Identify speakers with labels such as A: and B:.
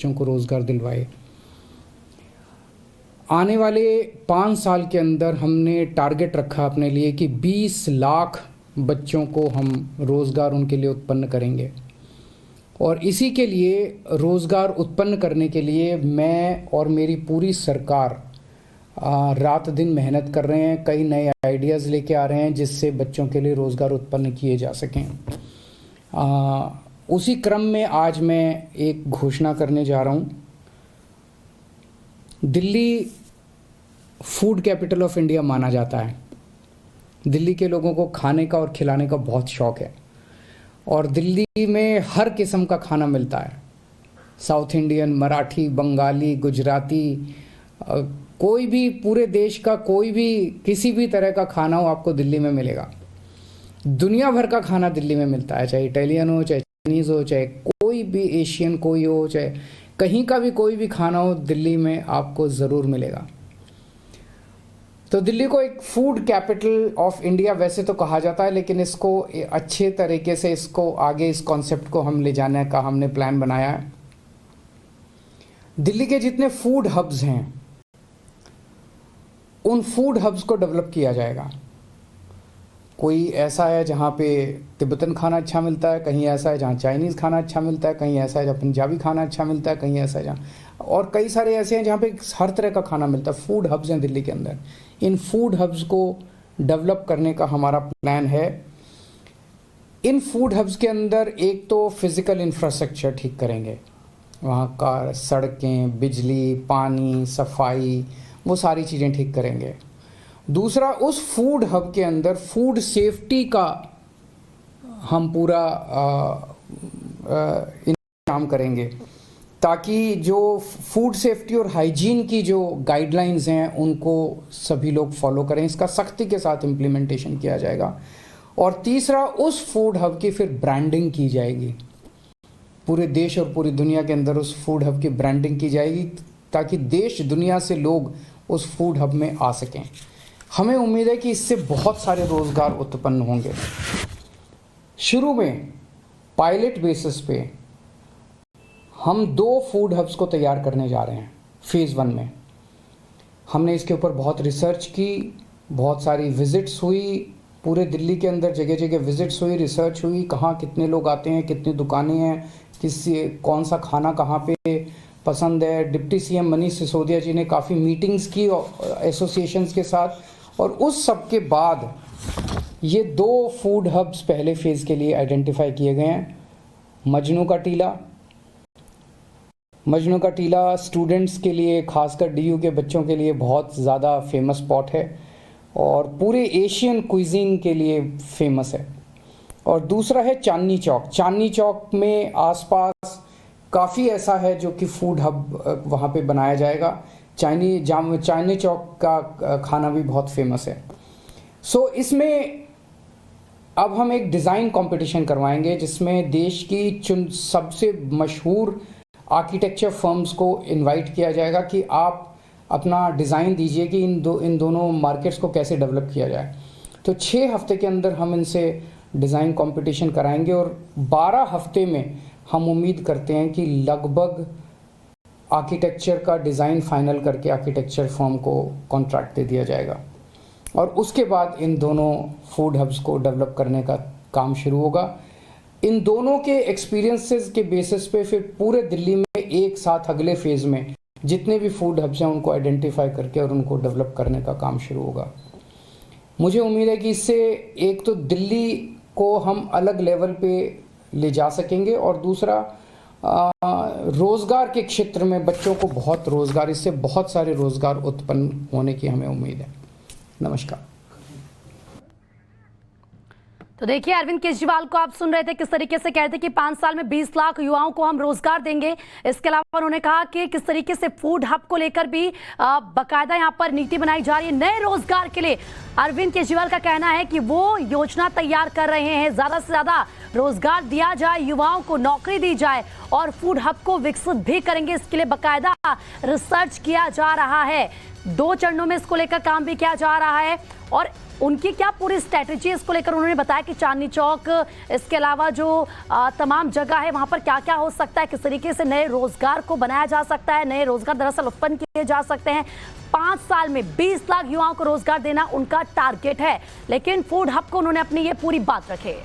A: बच्चों को रोज़गार दिलवाए। आने वाले 5 साल के अंदर हमने टारगेट रखा अपने लिए कि 20 लाख बच्चों को हम रोज़गार उनके लिए उत्पन्न करेंगे। और इसी के लिए रोज़गार उत्पन्न करने के लिए मैं और मेरी पूरी सरकार रात दिन मेहनत कर रहे हैं, कई नए आइडियाज़ लेके आ रहे हैं जिससे बच्चों के लिए रोज़गार उत्पन्न किए जा सकें। उसी क्रम में आज मैं एक घोषणा करने जा रहा हूँ। Delhi food capital of India माना जाता है। दिल्ली के लोगों को खाने का और खिलाने का बहुत शौक़ है और दिल्ली में हर किस्म का खाना मिलता है। साउथ इंडियन, मराठी, बंगाली, गुजराती, कोई भी पूरे देश का कोई भी किसी भी तरह का खाना हो आपको दिल्ली में मिलेगा। दुनिया भर का खाना दिल्ली में मिलता है, चाहे इटालियन हो, चाहे चाइनीज़ हो, चाहे कोई भी एशियन कोई हो, चाहे कहीं का भी कोई भी खाना हो, दिल्ली में आपको ज़रूर मिलेगा। तो दिल्ली को एक फूड कैपिटल ऑफ इंडिया वैसे तो कहा जाता है, लेकिन इसको अच्छे तरीके से इसको आगे इस कॉन्सेप्ट को हम ले जाने का हमने प्लान बनाया है। दिल्ली के जितने फूड हब्स हैं उन फूड हब्स को डेवलप किया जाएगा। कोई ऐसा है जहाँ पे तिब्बतन खाना अच्छा मिलता है, कहीं ऐसा है जहाँ चाइनीज़ खाना अच्छा मिलता है, कहीं ऐसा है जहाँ पंजाबी खाना अच्छा मिलता है, कहीं ऐसा है जहाँ, और कई सारे ऐसे हैं जहाँ पे हर तरह का खाना मिलता है। फूड हब्स हैं दिल्ली के अंदर। इन फूड हब्स को डेवलप करने का हमारा प्लान है। इन फूड हब्स के अंदर एक तो फिज़िकल इंफ्रास्ट्रक्चर ठीक करेंगे, वहाँ का सड़कें, बिजली, पानी, सफाई, वो सारी चीज़ें ठीक करेंगे। दूसरा, उस फूड हब के अंदर फूड सेफ्टी का हम पूरा इंतजाम करेंगे ताकि जो फूड सेफ्टी और हाइजीन की जो गाइडलाइंस हैं उनको सभी लोग फॉलो करें। इसका सख्ती के साथ इम्प्लीमेंटेशन किया जाएगा। और तीसरा, उस फूड हब की फिर ब्रांडिंग की जाएगी। पूरे देश और पूरी दुनिया के अंदर उस फूड हब की ब्रांडिंग की जाएगी ताकि देश दुनिया से लोग उस फूड हब में आ सकें। हमें उम्मीद है कि इससे बहुत सारे रोज़गार उत्पन्न होंगे। शुरू में पायलट बेसिस पे हम 2 फूड हब्स को तैयार करने जा रहे हैं। फेज़ 1 में हमने इसके ऊपर बहुत रिसर्च की, बहुत सारी विज़िट्स हुई, पूरे दिल्ली के अंदर जगह जगह विज़िट्स हुई, रिसर्च हुई, कहाँ कितने लोग आते हैं, कितनी दुकानें हैं, कौन सा खाना कहाँ पे पसंद है। डिप्टी सीएम मनीष सिसोदिया जी ने काफ़ी मीटिंग्स की एसोसिएशंस के साथ, और उस सब के बाद ये 2 फूड हब्स पहले फेज़ के लिए आइडेंटिफाई किए गए हैं। मजनू का टीला स्टूडेंट्स के लिए, खासकर डीयू के बच्चों के लिए बहुत ज़्यादा फेमस स्पॉट है और पूरे एशियन क्विजीन के लिए फेमस है। और दूसरा है चांदनी चौक। चांदनी चौक में आसपास काफ़ी ऐसा है जो कि फूड हब वहाँ पे बनाया जाएगा। चांदनी चौक का खाना भी बहुत फेमस है। सो इसमें अब हम एक डिज़ाइन कंपटीशन करवाएंगे जिसमें देश की सबसे मशहूर आर्किटेक्चर फर्म्स को इनवाइट किया जाएगा कि आप अपना डिज़ाइन दीजिए कि इन दोनों मार्केट्स को कैसे डेवलप किया जाए। तो 6 हफ्ते के अंदर हम इनसे डिज़ाइन कंपटीशन कराएंगे और 12 हफ्ते में हम उम्मीद करते हैं कि लगभग आर्किटेक्चर का डिज़ाइन फाइनल करके आर्किटेक्चर फर्म को कॉन्ट्रैक्ट दे दिया जाएगा और उसके बाद इन दोनों फूड हब्स को डेवलप करने का काम शुरू होगा। इन दोनों के एक्सपीरियंसेस के बेसिस पे फिर पूरे दिल्ली में एक साथ अगले फेज़ में जितने भी फूड हब्स हैं उनको आइडेंटिफाई करके और उनको डेवलप करने का काम शुरू होगा। मुझे उम्मीद है कि इससे एक तो दिल्ली को हम अलग लेवल पे ले जा सकेंगे और दूसरा रोज़गार के क्षेत्र में बच्चों को बहुत रोज़गार, इससे बहुत सारे रोज़गार उत्पन्न होने की हमें उम्मीद है। नमस्कार।
B: तो देखिए, अरविंद केजरीवाल को आप सुन रहे थे किस तरीके से कहते कि 5 साल में 20 लाख युवाओं को हम रोजगार देंगे। इसके अलावा उन्होंने कहा कि किस तरीके से फूड हब को लेकर भी बाकायदा यहां पर नीति बनाई जा रही है। नए रोजगार के लिए अरविंद केजरीवाल का कहना है कि वो योजना तैयार कर रहे हैं, ज्यादा से ज्यादा रोजगार दिया जाए, युवाओं को नौकरी दी जाए और फूड हब को विकसित भी करेंगे। इसके लिए बाकायदा रिसर्च किया जा रहा है। 2 चरणों में इसको लेकर काम भी किया जा रहा है और उनकी क्या पूरी स्ट्रैटेजी इसको लेकर उन्होंने बताया कि चांदनी चौक इसके अलावा जो तमाम जगह है वहां पर क्या क्या हो सकता है, किस तरीके से नए रोजगार को बनाया जा सकता है, नए रोजगार दरअसल उत्पन्न किए जा सकते हैं। 5 साल में 20 लाख युवाओं को रोजगार देना उनका टारगेट है, लेकिन फूड हब को उन्होंने अपनी ये पूरी बात रखी है।